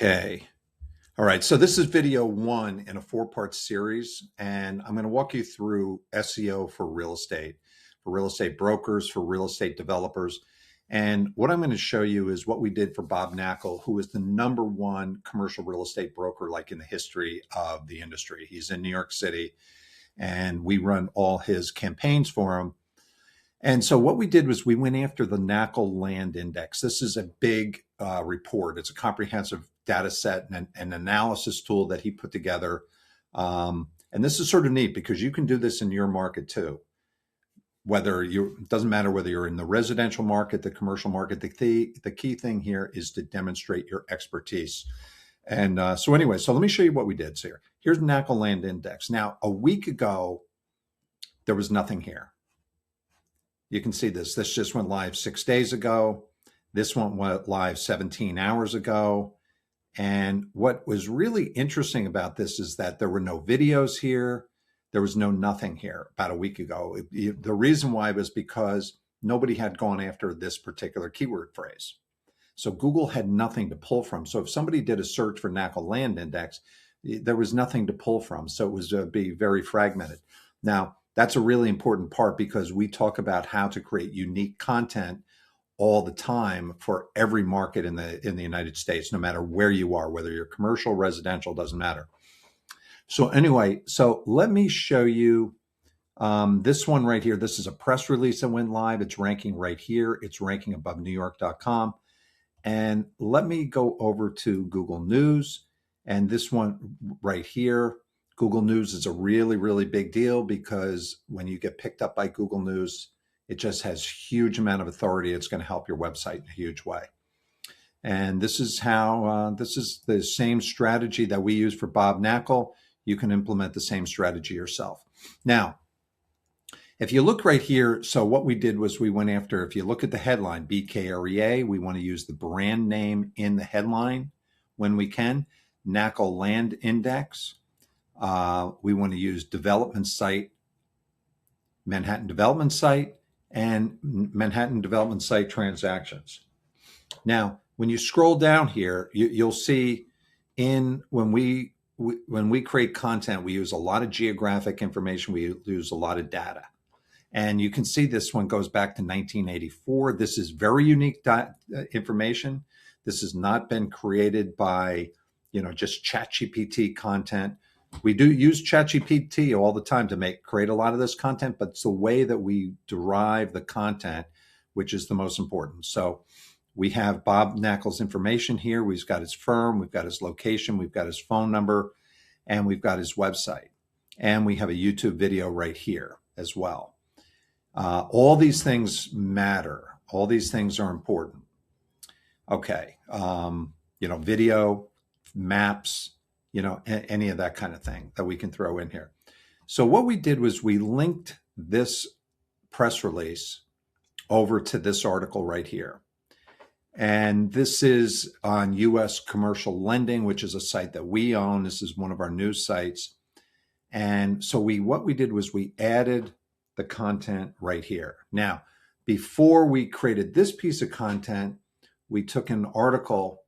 Okay. All right. So this is video one in a four-part series, and I'm going to walk you through SEO for real estate brokers, for real estate developers. And what I'm going to show you is what we did for Bob Knakal, who is the #1 commercial real estate broker like in the history of the industry. He's in New York City, and we run all his campaigns for him. And so what we did was we went after the Knakal Land Index. This is a big report. It's a comprehensive data set and an analysis tool that he put together. And this is sort of neat because you can do this in your market too. It doesn't matter whether you're in the residential market, the commercial market, the key thing here is to demonstrate your expertise. And so let me show you what we did. So here's Knakal Land Index. Now, a week ago, there was nothing here. You can see this. This just went live 6 days ago. This one went live 17 hours ago. And what was really interesting about this is that there were no videos here. There was nothing here about a week ago. The reason why was because nobody had gone after this particular keyword phrase. So Google had nothing to pull from. So if somebody did a search for Knakal Land Index, there was nothing to pull from. So it was be very fragmented. Now, that's a really important part because we talk about how to create unique content all the time for every market in the United States, no matter where you are, whether you're commercial, residential, doesn't matter. So anyway, so let me show you this one right here. This is a press release that went live. It's ranking right here. It's ranking above NewYork.com. And let me go over to Google News. And this one right here, Google News is a really, really big deal because when you get picked up by Google News, it just has huge amount of authority. It's going to help your website in a huge way. And this is how, this is the same strategy that we use for Bob Knakal. You can implement the same strategy yourself. Now, if you look right here, so what we did was we went after, if you look at the headline, BKREA, we want to use the brand name in the headline when we can. Knakal Land Index. We want to use development site, Manhattan development site, and Manhattan development site transactions. Now, when you scroll down here, you'll see when we create content, we use a lot of geographic information. We use a lot of data. And you can see this one goes back to 1984. This is very unique information. This has not been created by, just ChatGPT content. We do use ChatGPT all the time to create a lot of this content, but it's the way that we derive the content, which is the most important. So we have Bob Knakal's information here. We've got his firm, we've got his location, we've got his phone number, and we've got his website. And we have a YouTube video right here as well. All these things matter. All these things are important. Okay. Video, maps, any of that kind of thing that we can throw in here. So what we did was we linked this press release over to this article right here. And this is on US Commercial Lending, which is a site that we own. This is one of our news sites. And so what we did was we added the content right here. Now, before we created this piece of content, we took an article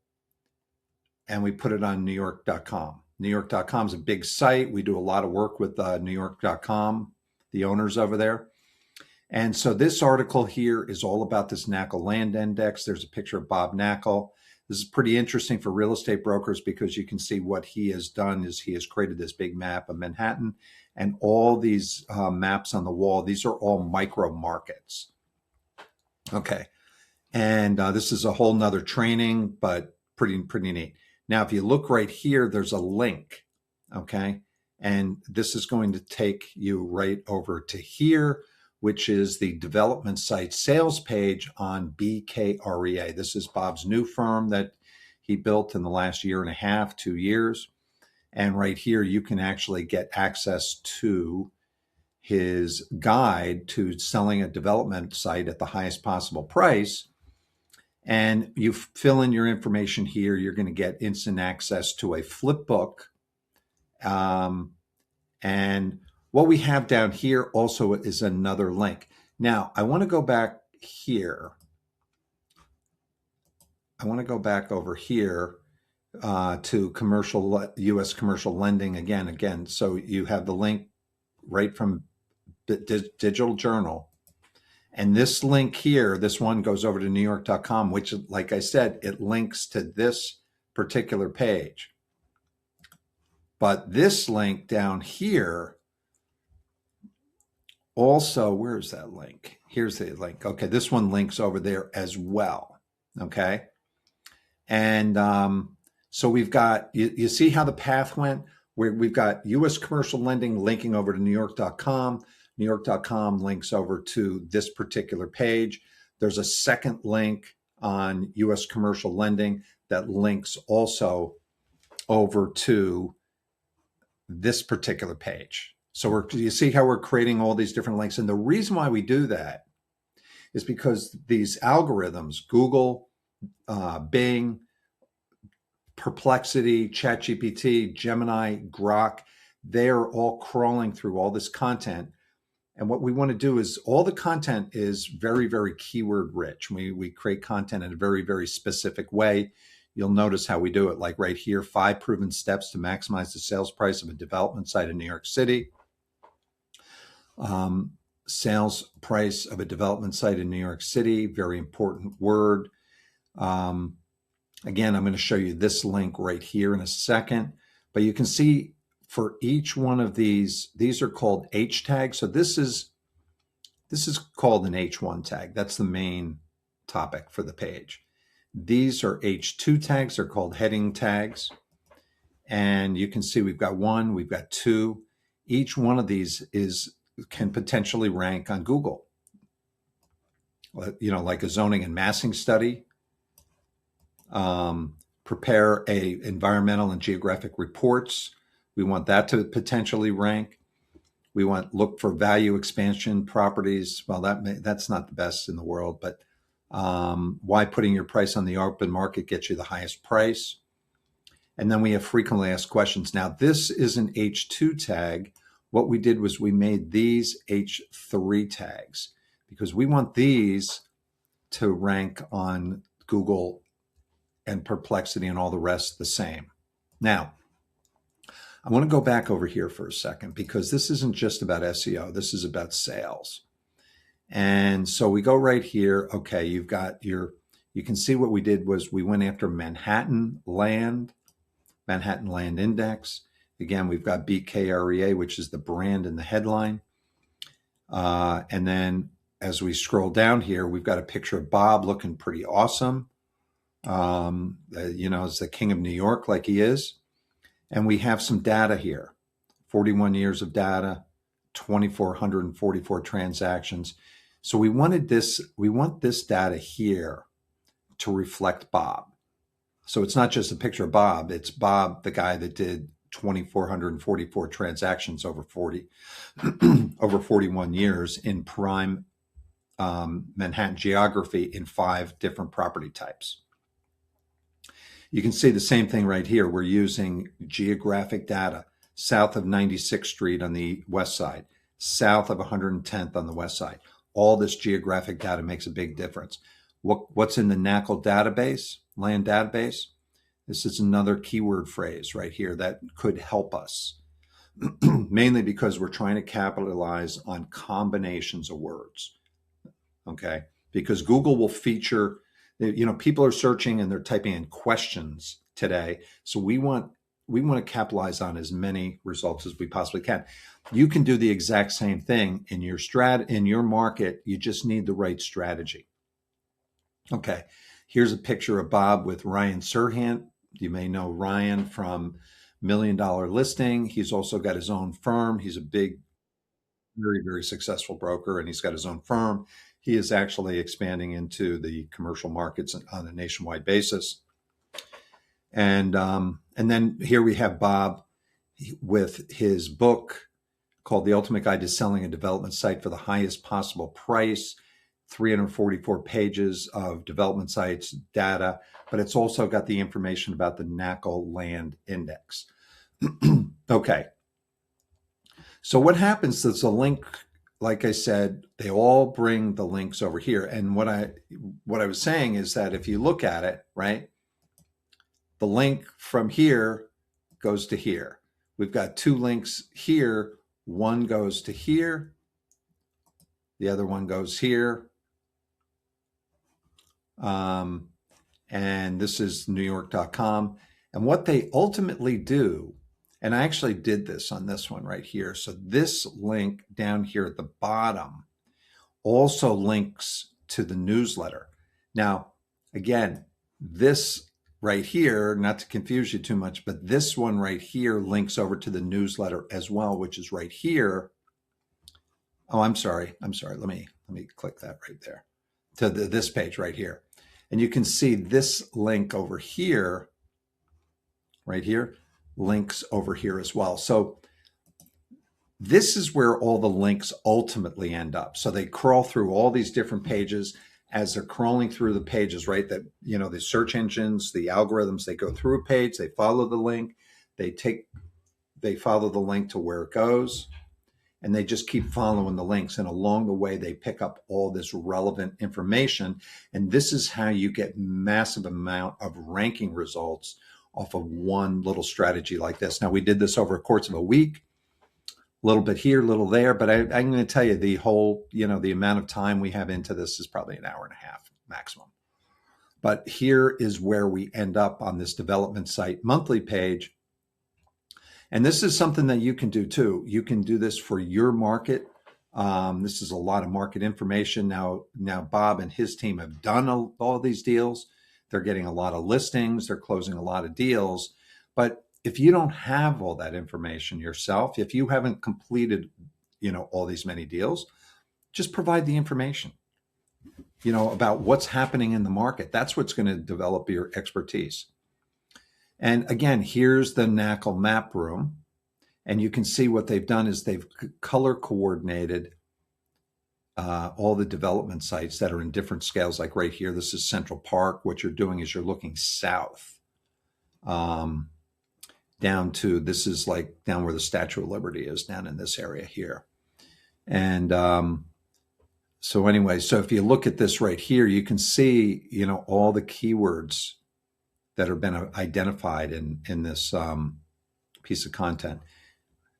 and we put it on NewYork.com. NewYork.com is a big site. We do a lot of work with NewYork.com, the owners over there. And so this article here is all about this Knakal Land Index. There's a picture of Bob Knakal. This is pretty interesting for real estate brokers because you can see what he has done is he has created this big map of Manhattan and all these maps on the wall. These are all micro markets. Okay. And this is a whole nother training, but pretty neat. Now, if you look right here, there's a link, okay? And this is going to take you right over to here, which is the development site sales page on BKREA. This is Bob's new firm that he built in the last year and a half, 2 years. And right here, you can actually get access to his guide to selling a development site at the highest possible price. And you fill in your information here, you're going to get instant access to a flip book. And what we have down here also is another link. Now, I want to go back here. I want to go back over here to U.S. commercial lending again. So you have the link right from the Digital Journal. And this link here, this one goes over to newyork.com, which, like I said, it links to this particular page. But this link down here also, where's that link? Here's the link. Okay, this one links over there as well. Okay. And so we've got, you see how the path went? We've got U.S. commercial lending linking over to newyork.com. Newyork.com links over to this particular page. There's a second link on U.S. commercial lending that links also over to this particular page. So you see how we're creating all these different links. And the reason why we do that is because these algorithms, Google, Bing, Perplexity, ChatGPT, Gemini, Grok, they're all crawling through all this content. And what we want to do is all the content is very, very keyword rich. We create content in a very, very specific way. You'll notice how we do it, like right here, 5 proven steps to maximize the sales price of a development site in New York City. Sales price of a development site in New York City, very important word. Again, I'm going to show you this link right here in a second, but you can see for each one of these are called H tags. So this is called an H1 tag. That's the main topic for the page. These are H2 tags. They're called heading tags. And you can see we've got 1, we've got 2. Each one of these can potentially rank on Google. You know, like a zoning and massing study. Prepare a environmental and geographic reports. We want that to potentially rank. We want look for value expansion properties. Well, that's not the best in the world, but why putting your price on the open market gets you the highest price. And then we have frequently asked questions. Now, this is an H2 tag. What we did was we made these H3 tags because we want these to rank on Google and Perplexity and all the rest the same. Now, I want to go back over here for a second because this isn't just about SEO. This is about sales. And so we go right here. Okay, you've got you can see what we did was we went after Manhattan Land Index. Again, we've got BKREA, which is the brand in the headline. And then as we scroll down here, we've got a picture of Bob looking pretty awesome. As the king of New York, like he is. And we have some data here, 41 years of data, 2,444 transactions. So we want this data here to reflect Bob. So it's not just a picture of Bob, it's Bob, the guy that did 2,444 transactions over 41 years in prime Manhattan geography in 5 different property types. You can see the same thing right here. We're using geographic data south of 96th Street on the west side, south of 110th on the west side. All this geographic data makes a big difference. What's in the Knakal database, land database? This is another keyword phrase right here that could help us, mainly because we're trying to capitalize on combinations of words, okay? Because Google will feature, people are searching and they're typing in questions today. So we want to capitalize on as many results as we possibly can. You can do the exact same thing in your market. You just need the right strategy. Okay, here's a picture of Bob with Ryan Serhant. You may know Ryan from $1 Million Listing. He's also got his own firm. He's a big, very, very successful broker, and he's got his own firm. He is actually expanding into the commercial markets on a nationwide basis. And then here we have Bob with his book called The Ultimate Guide to Selling a Development Site for the Highest Possible Price, 344 pages of development sites data, but it's also got the information about the Knakal Land Index. Okay. So what happens is the link, like I said, they all bring the links over here. And what I was saying is that if you look at it, right, the link from here goes to here. We've got two links here. One goes to here. The other one goes here. And this is newyork.com. And what they ultimately do, and I actually did this on this one right here. So this link down here at the bottom also links to the newsletter. Now, again, this right here, not to confuse you too much, but this one right here links over to the newsletter as well, which is right here. Oh, I'm sorry. Let me click that right there to this page right here. And you can see this link over here, right here, links over here as well. So this is where all the links ultimately end up. So they crawl through all these different pages. As they're crawling through the pages, right, that, you know, the search engines, the algorithms, they go through a page, they follow the link, they follow the link to where it goes, and they just keep following the links. And along the way, they pick up all this relevant information. And this is how you get massive amount of ranking results off of one little strategy like this. Now, we did this over a course of a week, a little bit here, a little there, but I'm going to tell you the whole, you know, the amount of time we have into this is probably an hour and a half maximum. But here is where we end up on this development site monthly page. And this is something that you can do too. You can do this for your market. This is a lot of market information. Now Bob and his team have done all these deals. They're getting a lot of listings. They're closing a lot of deals. But if you don't have all that information yourself, if you haven't completed, you know, all these many deals, just provide the information, you know, about what's happening in the market. That's what's going to develop your expertise. And again, here's the Knakal map room. And you can see what they've done is they've color coordinated all the development sites that are in different scales. Like right here, this is Central Park. What you're doing is you're looking south. Down to, this is like down where the Statue of Liberty is, down in this area here. And so anyway, so if you look at this right here, you can see, you know, all the keywords that have been identified in this piece of content.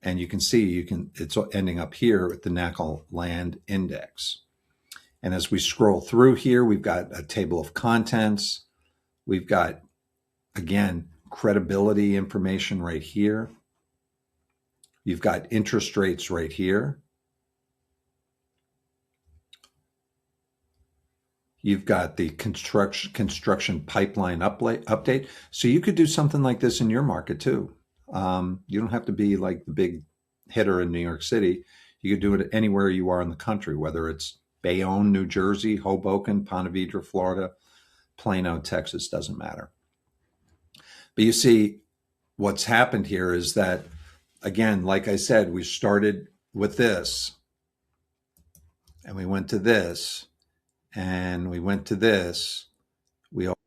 And you can see, it's ending up here at the Knakal Land Index. And as we scroll through here, we've got a table of contents. We've got, again, credibility information right here. You've got interest rates right here. You've got the construction pipeline update. So you could do something like this in your market too. You don't have to be like the big hitter in New York City. You could do it anywhere you are in the country, whether it's Bayonne, New Jersey, Hoboken, Ponte Vedra, Florida, Plano, Texas, doesn't matter. But you see, what's happened here is that, again, like I said, we started with this, and we went to this, and we went to this. We all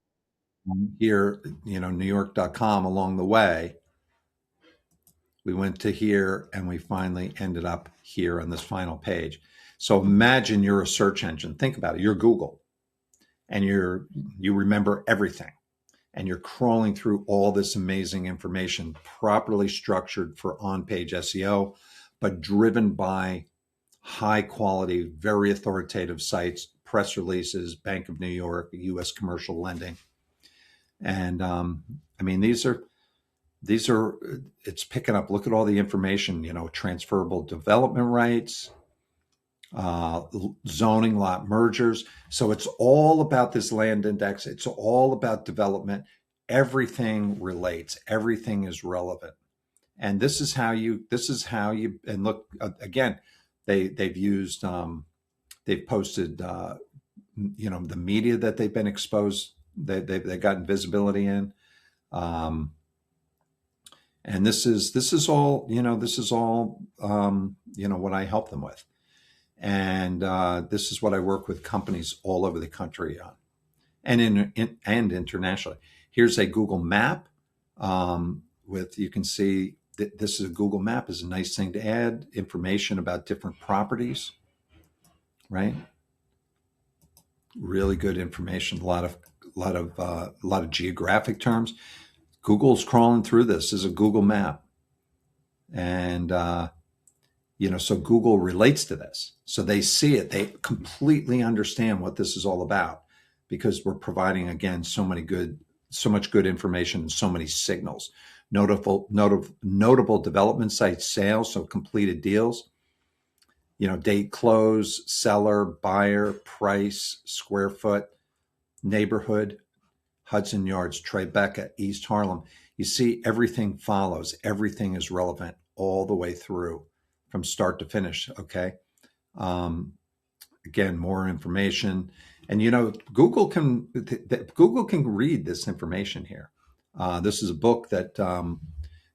here, you know, newyork.com along the way. We went to here, and we finally ended up here on this final page. So imagine you're a search engine. Think about it. You're Google, and you remember everything. And you're crawling through all this amazing information, properly structured for on-page SEO, but driven by high quality, very authoritative sites, press releases, Bank of New York, U.S. commercial lending. And I mean, these are, it's picking up, look at all the information, you know, transferable development rights, zoning, lot mergers. So it's all about this land index. It's all about development. Everything relates. Everything is relevant. And this is how you, and look, again, they've used, they've posted, you know, the media that they've been exposed, they've gotten visibility in. And this is all, you know, you know, what I help them with. And this is what I work with companies all over the country on, and internationally. Here's a Google map with, you can see that this is a Google map, is a nice thing to add information about different properties, right? Really good information. A lot of geographic terms. Google's crawling through this. This is a Google map. And, so Google relates to this. So they see it. They completely understand what this is all about because we're providing, again, so much good information and so many signals. Notable development site sales, so completed deals, date close, seller, buyer, price, square foot, neighborhood, Hudson Yards, Tribeca, East Harlem. You see, everything follows. Everything is relevant all the way through from start to finish. Okay. Again, more information. And, Google can read this information here. This is a book that Bob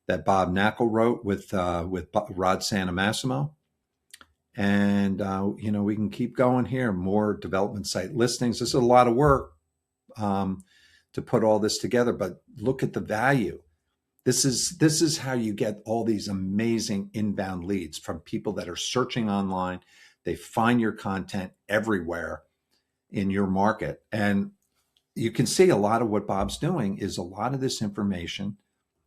Knakal wrote with Rod Santamassimo. And, we can keep going here. More development site listings. This is a lot of work to put all this together, but look at the value. This is how you get all these amazing inbound leads from people that are searching online. They find your content everywhere in your market. And you can see a lot of what Bob's doing is a lot of this information.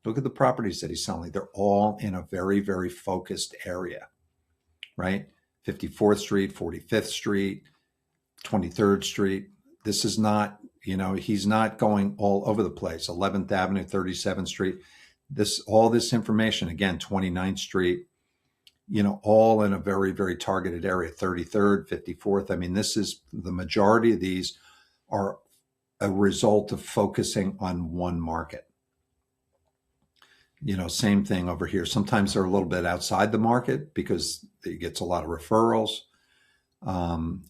Look at the properties that he's selling. They're all in a very, very focused area, right? 54th Street, 45th Street, 23rd Street. This is not, he's not going all over the place. 11th Avenue, 37th Street. All this information, again, 29th Street, all in a very, very targeted area, 33rd, 54th. I mean, this is the majority of these are a result of focusing on one market. Same thing over here. Sometimes they're a little bit outside the market because it gets a lot of referrals,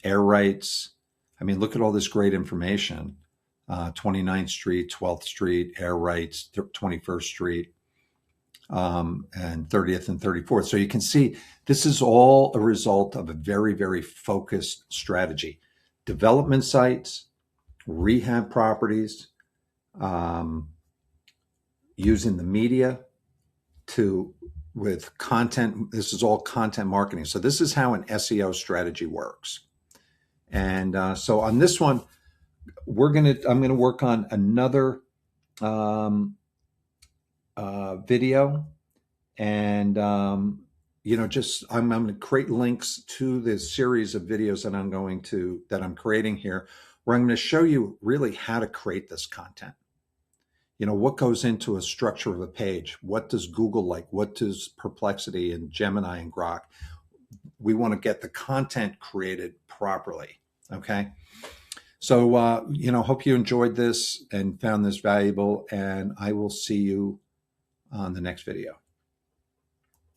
air rights. I mean, look at all this great information. 29th Street, 12th Street, air rights, 21st Street, and 30th and 34th. So you can see this is all a result of a very, very focused strategy. Development sites, rehab properties, using the media with content. This is all content marketing. So this is how an SEO strategy works. And so on this one, I'm going to work on another video, and I'm going to create links to the series of videos that I'm creating here, where I'm going to show you really how to create this content. What goes into a structure of a page? What does Google like? What does Perplexity and Gemini and Grok? We want to get the content created properly. Okay. So, hope you enjoyed this and found this valuable, and I will see you on the next video.